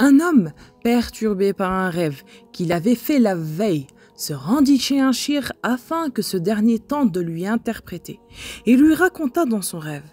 Un homme, perturbé par un rêve qu'il avait fait la veille, se rendit chez un shir afin que ce dernier tente de lui interpréter et lui raconta dans son rêve.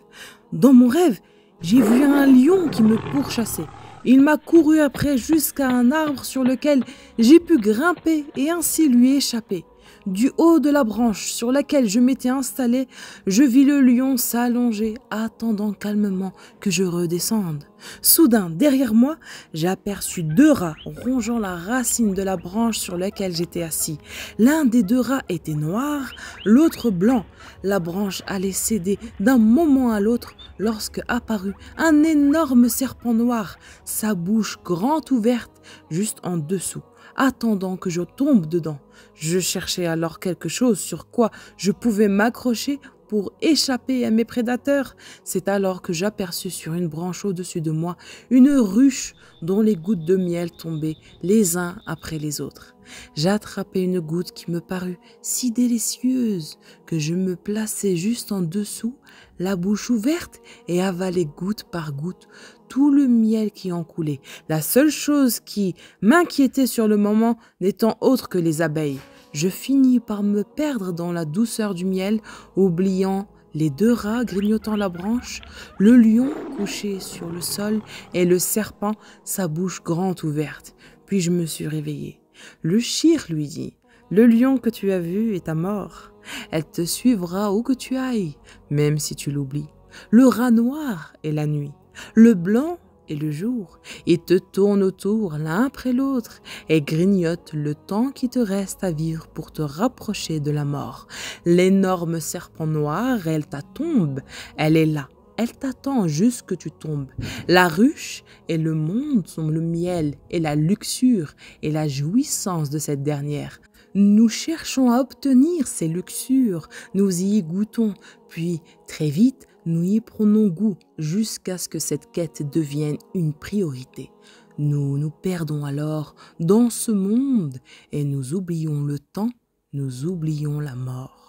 Dans mon rêve, j'ai vu un lion qui me pourchassait. Il m'a couru après jusqu'à un arbre sur lequel j'ai pu grimper et ainsi lui échapper. Du haut de la branche sur laquelle je m'étais installé, je vis le lion s'allonger, attendant calmement que je redescende. Soudain, derrière moi, j'aperçus 2 rats rongeant la racine de la branche sur laquelle j'étais assis. L'un des 2 rats était noir, l'autre blanc. La branche allait céder d'un moment à l'autre lorsque apparut un énorme serpent noir, sa bouche grande ouverte juste en dessous, attendant que je tombe dedans. Je cherchais alors quelque chose sur quoi je pouvais m'accrocher pour échapper à mes prédateurs. C'est alors que j'aperçus sur une branche au-dessus de moi une ruche dont les gouttes de miel tombaient les uns après les autres. J'attrapai une goutte qui me parut si délicieuse que je me plaçai juste en dessous, la bouche ouverte, et avalai goutte par goutte tout le miel qui en coulait. La seule chose qui m'inquiétait sur le moment n'étant autre que les abeilles. Je finis par me perdre dans la douceur du miel, oubliant les 2 rats grignotant la branche, le lion couché sur le sol et le serpent, sa bouche grande ouverte. Puis je me suis réveillée. Le shir lui dit: « Le lion que tu as vu est à mort. Elle te suivra où que tu ailles, même si tu l'oublies. Le rat noir est la nuit, le blanc est le jour. Ils te tournent autour l'un après l'autre et grignotent le temps qui te reste à vivre pour te rapprocher de la mort. L'énorme serpent noir, elle t'attend, elle est là. Elle t'attend jusque tu tombes. La ruche et le monde sont le miel et la luxure et la jouissance de cette dernière. Nous cherchons à obtenir ces luxures, nous y goûtons, puis très vite nous y prenons goût jusqu'à ce que cette quête devienne une priorité. Nous nous perdons alors dans ce monde et nous oublions le temps, nous oublions la mort.